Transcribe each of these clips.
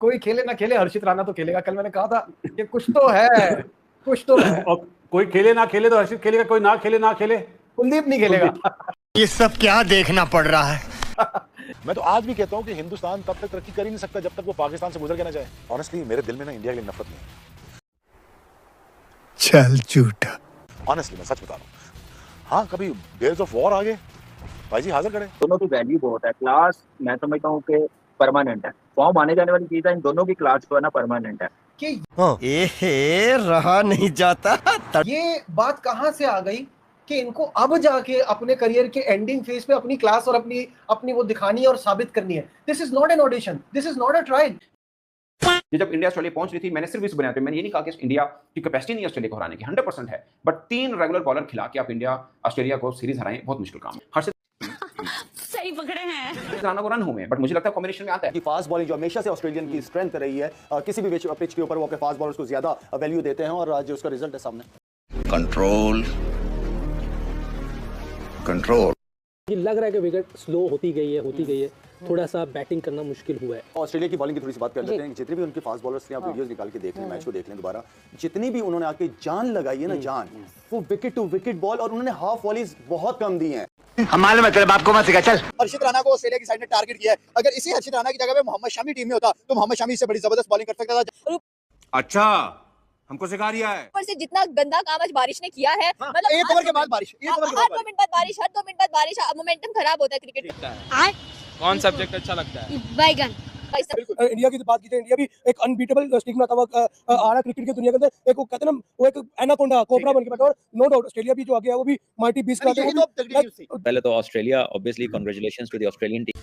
कोई खेले ना खेले हर्षित राणा तो खेलेगा। कल मैंने कहा था कि कुछ तो है, कुछ तो है। और कोई खेले ना खेले तो हर्षित खेलेगा, कोई ना खेले ना खेले कुलदीप नहीं खेलेगा। ये सब क्या देखना पड़ रहा है। मैं तो आज भी कहता हूं कि हिंदुस्तान तब तक तरक्की कर ही नहीं सकता जब तक वो पाकिस्तान से गुजर के ना जाए। ऑनेस्टली मेरे दिल में ना इंडिया के लिए नफरत नहीं है। चल झूठा। ऑनेस्टली मैं सच बता रहा हूं। हाँ, कभी डेज ऑफ वॉर आ गए, भाई जी हाजिर खड़े। दोनों की वैल्यू बहुत है। क्लास मैं समझता हूँ कि परमानेंट है। फॉर्म आने जाने वाली चीज है, इन दोनों की क्लास जो है ना परमानेंट है। कि एहे रहा नहीं जाता। ये बात कहाँ से आ गई कि इनको अब जाके अपने करियर के एंडिंग फेज पे अपनी क्लास और अपनी वो दिखानी है और साबित करनी है। This is not an audition, this is not a trial. ये जब इंडिया ऑस्ट्रेलिया पहुंच रही थी, मैंने सिर्फ इस बुनियाद पे, मैंने ये नहीं कहा कि इंडिया की कैपेसिटी नहीं है ऑस्ट्रेलिया को हराने की, 100% है, बट 3 रेगुलर बॉलर खिला के आप इंडिया ऑस्ट्रेलिया को सीरीज हराएं, बहुत मुश्किल काम है। हर्षित सही पकड़े हैं। राणा को रन हुए, बट मुझे लगता है कॉम्बिनेशन में आता है कि फास्ट बॉलिंग जो हमेशा से ऑस्ट्रेलियन की स्ट्रेंथ रही है, किसी भी पिच के ऊपर वो अपने फास्ट बॉलर्स को ज्यादा वैल्यू देते हैं और आज उसका रिजल्ट है सामने। Control control. ये लग रहा है कि विकेट स्लो होती गई है, थोड़ा सा बैटिंग करना मुश्किल हुआ है। ऑस्ट्रेलिया की बॉलिंग की थोड़ी सी बात कर लेते हैं। जितने भी उनके फास्ट बॉलर्स ने आप वीडियोस निकाल के देख लें, मैच को देख लें दोबारा, जितनी भी उन्होंने आके जान लगाई है ना, जान, वो विकेट टू विकेट बॉल, और उन्होंने हाफ वॉलीज बहुत कम दी हैं। हमारे मतलब आपको मत सिखा। चल हर्षित राणा को ऑस्ट्रेलिया की साइड ने टारगेट किया है। अगर इसी हर्षित राणा की जगह पे मोहम्मद शमी टीम में होता तो मोहम्मद शमी से बड़ी जबरदस्त बॉलिंग कर सकता था। अच्छा, हमको सिखा रिया है। ऊपर से जितना गंदा काम आज बारिश ने किया है, मतलब एक ओवर के बाद बारिश, हर 2 मिनट बाद बारिश, हर 2 मिनट बाद बारिश, मोमेंटम खराब होता है क्रिकेट का। कौन सब्जेक्ट अच्छा लगता है? बैगन। इंडिया की बात की तो इंडिया भी एक अनबीटेबल स्टिग्मा था आ रहा क्रिकेट की दुनिया के अंदर। एक वो कहते हैं ना, वो एक एनाकोंडा कोबरा बन के बैठा। और नो डाउट ऑस्ट्रेलिया भी जो आ गया वो भी माइटी बीस्ट का। पहले तो Australia, obviously congratulations to the Australian team.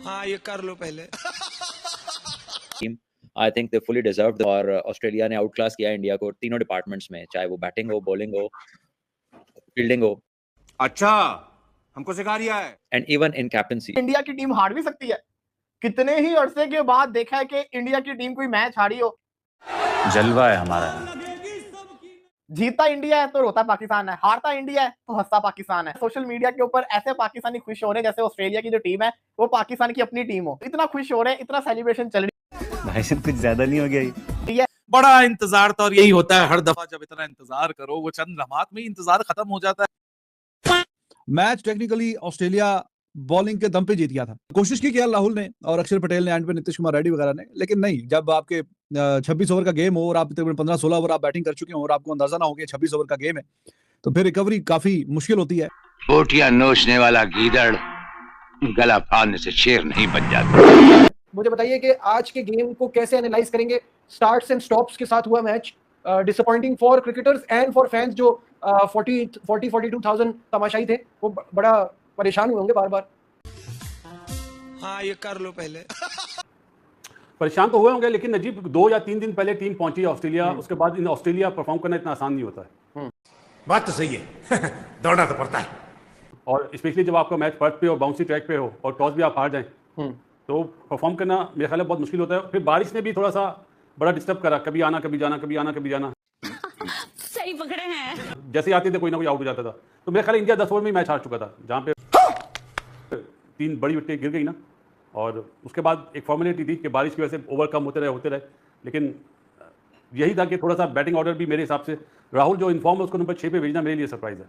हाँ ये कर लो पहले। I think they fully deserved, और ऑस्ट्रेलिया ने आउट क्लास किया इंडिया को तीनों डिपार्टमेंट्स में, चाहे वो बैटिंग हो, बॉलिंग हो, फील्डिंग हो। अच्छा, हमको सिखा रिया है। And even in captaincy India की टीम हार भी सकती है। कितने ही अरसे के बाद देखा है कि इंडिया की टीम कोई मैच हारी हो। जलवा है हमारा। जीतता इंडिया है तो रोता पाकिस्तान है, हारता इंडिया है तो हंसता पाकिस्तान है। सोशल मीडिया के ऊपर ऐसे पाकिस्तानी खुश हो रहे हैं जैसे ऑस्ट्रेलिया की जो टीम है वो पाकिस्तान की अपनी टीम हो। इतना खुश हो रहे हैं, इतना सेलिब्रेशन चल रही है। भाई साहब कुछ ज्यादा नहीं हो गया ये? बड़ा इंतजार था, और यही होता है हर दफा जब इतना इंतजार करो, वो चंद लम्हात में ही इंतजार खत्म हो जाता है। मैच टेक्निकली ऑस्ट्रेलिया बॉलिंग के दम पे जीत गया था। कोशिश की केएल राहुल ने और अक्षर पटेल ने, एंड पे नीतीश कुमार रेड्डी वगैरह ने, लेकिन नहीं। जब आपके 26 ओवर का गेम हो और आप तकरीबन 15-16 ओवर आप बैटिंग कर चुके हो और आपको अंदाजा ना हो कि 26 ओवर का गेम है, तो फिर रिकवरी काफी मुश्किल होती है। बोटियां नोचने वाला गीदड़ गला फाड़ने से शेर नहीं बन जाता। मुझे बताइए कि आज के गेम को कैसे एनालाइज करेंगे? स्टार्ट्स एंड स्टॉप्स के साथ हुआ match, disappointing for cricketers and for fans जो 42,000 तमाशाई थे, वो बड़ा परेशान हुए होंगे बार बार। हाँ ये कर लो पहले। परेशान तो हुए होंगे, लेकिन नजीब 2 या 3 दिन पहले टीम पहुंची ऑस्ट्रेलिया, उसके बाद इन ऑस्ट्रेलिया परफॉर्म करना इतना आसान नहीं होता है। बात तो सही है। दौड़ना तो पड़ता है। और स्पेशली जब आपका मैच पर्थ पे और बाउंसी ट्रैक पे हो और टॉस भी आप हार जाएं, तो परफॉर्म करना मेरे ख्याल में बहुत मुश्किल होता है। फिर बारिश ने भी थोड़ा सा बड़ा डिस्टर्ब करा, कभी आना कभी जाना, कभी आना कभी जाना। सही पकड़े हैं। जैसे ही आते थे कोई ना कोई आउट हो जाता था। तो मेरे ख्याल इंडिया 10 ओवर में मैच हार चुका था, जहाँ पे 3 बड़ी विकेटें गिर गई ना, और उसके बाद एक फॉर्मेलिटी थी कि बारिश की वजह से ओवर कम होते रहे। लेकिन यही था कि थोड़ा सा बैटिंग ऑर्डर भी मेरे हिसाब से राहुल जो इन्फॉर्म है उसको नंबर 6 पे भेजना मेरे लिए सरप्राइज है।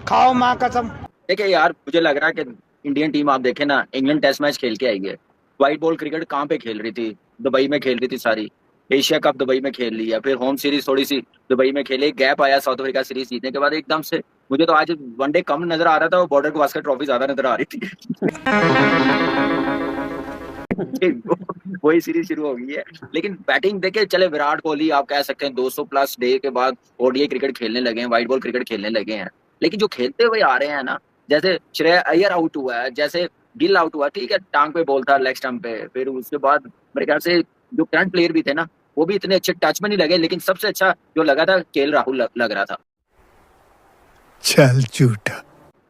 खाओ माँ कसम। देखिए यार, मुझे लग रहा है कि इंडियन टीम आप देखें ना, इंग्लैंड टेस्ट मैच खेल के आई है। व्हाइट बॉल क्रिकेट कहाँ पे खेल रही थी? दुबई में खेल रही थी सारी। एशिया कप दुबई में खेल लिया, फिर होम सीरीज थोड़ी सी दुबई में खेले, गैप आया साउथ अफ्रीका सीरीज जीतने के बाद एकदम से। मुझे तो आज वनडे कम नजर आ रहा था, वो बॉर्डर गावस्कर ट्रॉफी ज्यादा नजर आ रही थी। वही सीरीज शुरू हो गई है। लेकिन बैटिंग देखे चले, विराट कोहली आप कह सकते हैं 200 प्लस डे के बाद ओडीआई क्रिकेट खेलने लगे हैं, व्हाइट बॉल क्रिकेट खेलने लगे हैं। लेकिन जो खेलते हुए आ रहे हैं ना, जैसे श्रेयस अय्यर आउट हुआ है, जैसे गिल आउट हुआ, ठीक है, टांग पे बॉल था लेग स्टंप पे। फिर उसके बाद मेरे ख्याल से जो करंट प्लेयर भी थे ना, वो भी इतने अच्छे टच में नहीं लगे। लेकिन सबसे अच्छा जो लगा था केएल राहुल लग रहा था। चल झूठा।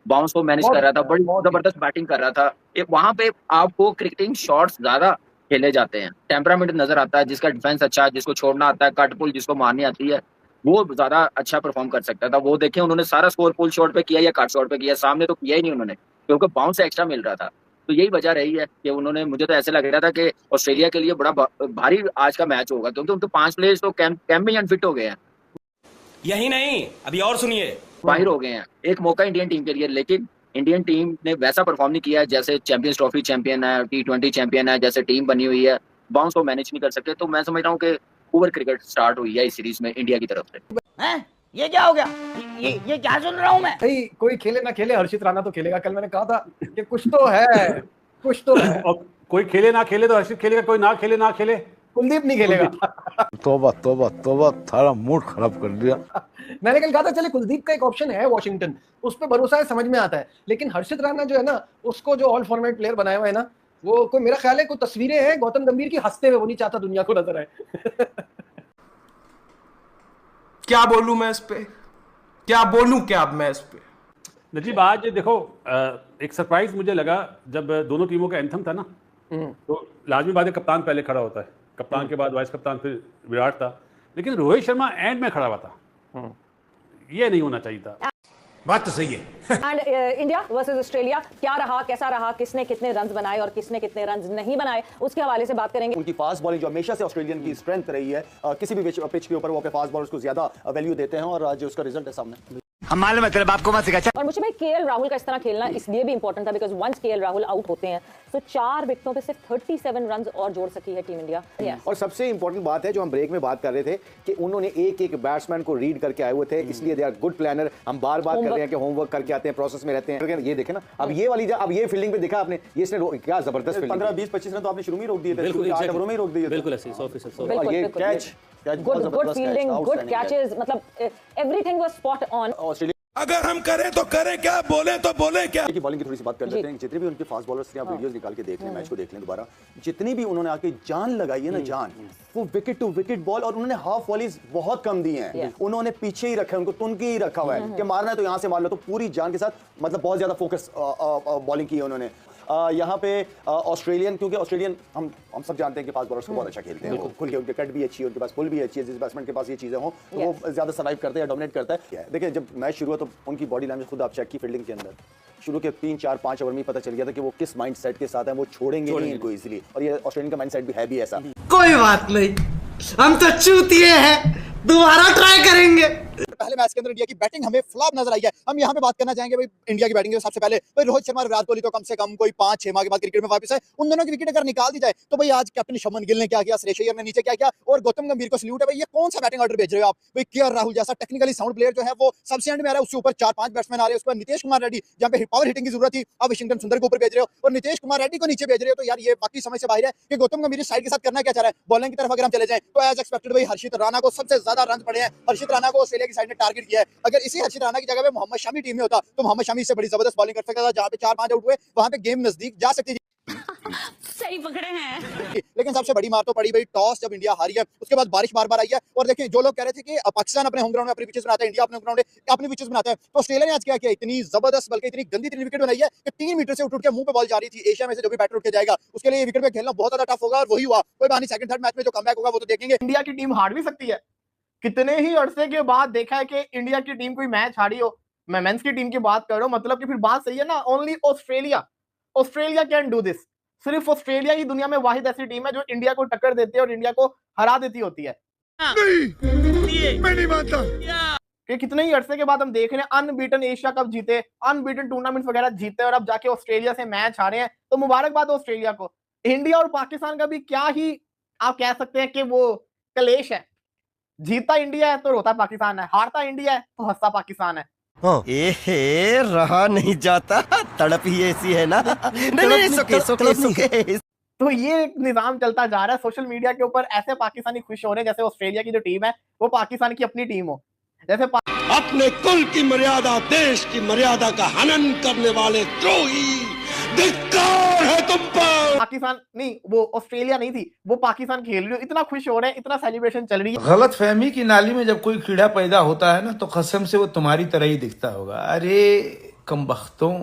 बाउंस को मैनेज कर रहा था, बड़ी जबरदस्त बैटिंग कर रहा था। वहां पे आपको क्रिकेटिंग शॉट्स ज्यादा खेले जाते हैं, टेम्परामेंट नजर आता है। जिसका डिफेंस अच्छा है, जिसको छोड़ना आता है, कट पुल जिसको मारनी आती है, वो ज्यादा अच्छा परफॉर्म कर सकता था। वो देखें उन्होंने सारा स्कोर पुल शॉट पे किया या कट शॉट पे किया, सामने तो किया ही नहीं उन्होंने, क्योंकि बाउंस एक्स्ट्रा मिल रहा था। तो यही वजह रही है कि उन्होंने, मुझे तो ऐसे लग रहा था कि ऑस्ट्रेलिया के लिए बड़ा भारी आज का मैच होगा, क्योंकि उनके 5 प्लेयर्स तो कैंप में ही अनफिट हो गए हैं। यही नहीं, अभी और सुनिए, बाहर हो गए हैं। एक मौका इंडियन टीम के लिए, लेकिन इंडियन टीम ने वैसा परफॉर्म नहीं किया जैसे चैंपियंस ट्रॉफी चैंपियन है, T20 चैंपियन है, जैसे टीम बनी हुई है, बाउंस को मैनेज नहीं कर सके। तो मैं समझ रहा हूँ कि ओवर क्रिकेट स्टार्ट हुई है इस सीरीज में इंडिया की तरफ से। ये क्या हो गया? ये क्या सुन रहा हूँ मैं? भाई कोई खेले ना खेले, हर्षित राणा तो खेलेगा। कल मैंने कहा था कि कुछ तो है, कुछ तो है। और कोई खेले ना खेले तो हर्षित खेलेगा, कोई ना खेले कुलदीप नहीं खेलेगा। तौबा तौबा तौबा, थारा मूड खराब कर दिया। मैंने कल कहा था चले कुलदीप का एक ऑप्शन है वॉशिंगटन, उस पर भरोसा है, समझ में आता है। लेकिन हर्षित राणा जो है ना, उसको जो ऑल फॉर्मेट प्लेयर बनाया हुआ है ना, वो कोई मेरा ख्याल है कोई तस्वीरें हैं गौतम गंभीर की हंसते हुए, वो नहीं चाहता दुनिया को नजर आए। क्या बोलूं मैं इस पे, क्या बोलूं क्या अब मैं इस पे। नजीब आज देखो एक सरप्राइज मुझे लगा जब दोनों टीमों का एंथम था ना, तो लाजमी बात है कप्तान पहले खड़ा होता है, कप्तान के बाद वाइस कप्तान, फिर विराट था, लेकिन रोहित शर्मा एंड में खड़ा हुआ था। ये नहीं होना चाहिए था। बात तो सही है। एंड इंडिया वर्सेस ऑस्ट्रेलिया क्या रहा, कैसा रहा, किसने कितने रन बनाए और किसने कितने रन नहीं बनाए, उसके हवाले से बात करेंगे। उनकी फास्ट बॉलिंग जो हमेशा से ऑस्ट्रेलियन की स्ट्रेंथ रही है, किसी भी पिच के ऊपर वो अपने फास्ट बॉलर्स को ज्यादा वैल्यू देते हैं, और आज उसका रिजल्ट है सामने। हम मालूम है तेरे बाप को मत सिखा। और मुझे भाई केएल राहुल का इस तरह खेलना इसलिए भी इंपॉर्टेंट था because once KL Rahul out होते हैं तो 4 विकेटों पे सिर्फ 37 रन और जोड़ सकी है टीम इंडिया। और सबसे इंपॉर्टेंट बात है जो हम ब्रेक में बात कर रहे थे कि उन्होंने एक एक बैट्समैन को रीड करके आए हुए थे, इसलिए दे आर गुड प्लानर। हम बार बार कर रहे हैं कि होमवर्क करके आते हैं, प्रोसेस में रहते हैं। ये देखे ना, अब ये वाली, अब ये फील्डिंग पे देखा आपने, ये इसने क्या जबरदस्त 15 20 25 रन तो आपने शुरू में ही रोक दिए थे, 8 ओवरों में ही रोक दिए थे। बिल्कुल ऐसे 100%। और ये catch good fielding, good catches, मतलब everything was spot on. Australia अगर हम करें तो करें क्या, बोले तो बोले क्या। की बॉलिंग की थोड़ी सी बात कर लेते हैं। जितने भी उनके फास्ट बॉलर्स थे, आप वीडियोस निकाल के देख लें, मैच को देख लें दोबारा, जितनी भी उन्होंने आके जान लगाई है ना, जान, वो विकेट टू विकेट बॉल, और उन्होंने हाफ वॉलीज बहुत कम दी हैं। उन्होंने पीछे ही रखा है, उनको तुन के ही रखा हुआ है कि मारना है तो यहां से मार लो, तो पूरी जान के साथ, मतलब बहुत ज्यादा फोकस बॉलिंग की है उन्होंने। यहाँ पे ऑस्ट्रेलियन, क्योंकि ऑस्ट्रेलियन हम सब जानते हैं कि फास्ट बॉलर्स को बहुत अच्छा खेलते हैं, खुल के उनके कट भी अच्छी है, उनके पास पुल भी अच्छी है। जिस बैट्समैन के पास ये चीजें हों तो वो ज्यादा सर्वाइव करते हैं, डोमिनेट करता है। देखिए जब मैच शुरू हुआ तो उनकी बॉडी लैंग्वेज खुद आप चेक की, फील्डिंग के अंदर शुरू के 3 4 5 ओवर में पता चल गया था कि वो किस माइंड सेट के साथ है, वो छोड़ेंगे नहीं इनको इजीली। और ये ऑस्ट्रेलियन का माइंड सेट भी है भी ऐसा। कोई बात नहीं, हम तो चूतिए हैं, दोबारा ट्राई करेंगे। पहले मैच के अंदर इंडिया की बैटिंग हमें फ्लॉप नजर आई है। हम यहाँ पे बात करना चाहेंगे भाई इंडिया की बैटिंग। सबसे पहले भाई रोहित शर्मा और विराट कोहली तो कम से कम कोई 5-6 माह के बाद क्रिकेट में वापस आए। उन दोनों की विकेट अगर निकाल दी जाए तो भाई आज कैप्टन शुभमन गिल ने क्या किया, श्रेयस अय्यर ने नीचे क्या किया, और गौतम गंभीर को सल्यूट है भाई। ये कौन सा बैटिंग ऑर्डर भेज रहे हो आप भाई? केएल राहुल जैसा टेक्निकली साउंड प्लेयर जो है वो सबसे एंड में आ रहा है, उसके ऊपर 4-5 बैट्समैन आ रहे हैं, उस पर नितेश कुमार रेड्डी जहाँ पे पावर हिटिंग की जरूरत थी, अब वाशिंगटन सुंदर को ऊपर भेज रहे हो और नितेश कुमार रेड्डी को नीचे भेज रहे हो। तो यार ये बाकी समझ से बाहर है कि गौतम गंभीर साइड के साथ करना क्या चाह रहा है। बॉलिंग की तरफ अगर हम चले जाएं तो एज एक्सपेक्टेड भाई हर्षित राणा को सबसे ज्यादा रन पड़े हैं। हर्षित राणा को ऑस्ट्रेलिया की साइड ने टारगेट किया है। अगर इसी हर्षित राणा की जगह पे मोहम्मद शमी टीम में होता तो मोहम्मद शमी से बड़ी जबरदस्त बॉलिंग कर सकता था। जहां पे 4-5 आउट हुए वहां पे गेम नजदीक जा सकती थी। सही पकड़े हैं। लेकिन सबसे बड़ी मार तो पड़ी भाई टॉस जब इंडिया हारी है, उसके बाद बारिश बार-बार आई है। और देखिए जो लोग कह रहे थे कि पाकिस्तान अपने होम ग्राउंड में अपनी पिचेस बनाता है, इंडिया अपने ग्राउंड में अपनी पिचेस बनाता है, तो ऑस्ट्रेलिया ने आज क्या किया, इतनी जबरदस्त बल्कि इतनी गंदी 3 विकेट बनाई है कि 3 मीटर से उठ के मुंह पे बॉल जा रही थी। एशिया में से जो भी बैटर उठ के जाएगा उसके लिए विकेट पे खेलना बहुत ज्यादा टफ होगा और वही हुआ। कोई बात नहीं, सेकंड थर्ड मैच में जो कमबैक होगा वो तो देखेंगे। इंडिया की टीम हार भी सकती है। कितने ही अरसे के बाद देखा है कि इंडिया की टीम कोई मैच हारी हो। मैं मेंस की टीम की बात कर रहा हूं, मतलब कि फिर बात सही है ना। Only Australia can do this. सिर्फ ऑस्ट्रेलिया ही दुनिया में वाहिद ऐसी टीम है जो इंडिया को टक्कर देती है और इंडिया को हरा देती होती है। नहीं, मैं नहीं मानता। कि कितने ही अरसे के बाद हम देख रहे हैं अनबीटन एशिया कप जीते, अनबीटन टूर्नामेंट्स वगैरह जीते और अब जाके ऑस्ट्रेलिया से मैच हारे हैं। तो मुबारकबाद ऑस्ट्रेलिया को। इंडिया और पाकिस्तान का भी क्या ही आप कह सकते हैं कि वो कलेश है। जीतता इंडिया है तो रोता पाकिस्तान है, हारता इंडिया है तो हंसता पाकिस्तान है। एहे, रहा नहीं जाता, तड़प ही ऐसी है ना। नहीं, सुके। तो ये एक निजाम चलता जा रहा है। सोशल मीडिया के ऊपर ऐसे पाकिस्तानी खुश हो रहे हैं जैसे ऑस्ट्रेलिया की जो टीम है वो पाकिस्तान की अपनी टीम हो। जैसे अपने कुल की मर्यादा, देश की मर्यादा का हनन करने वाले द्रोही, धिक्कार है तुम पर। पाकिस्तान नहीं, वो ऑस्ट्रेलिया नहीं थी, वो पाकिस्तान खेल रही हो। इतना खुश हो रहे हैं, इतना सेलिब्रेशन चल रही है। गलत फहमी की नाली में जब कोई कीड़ा पैदा होता है ना तो कसम से वो तुम्हारी तरह ही दिखता होगा। अरे कमबख्तों।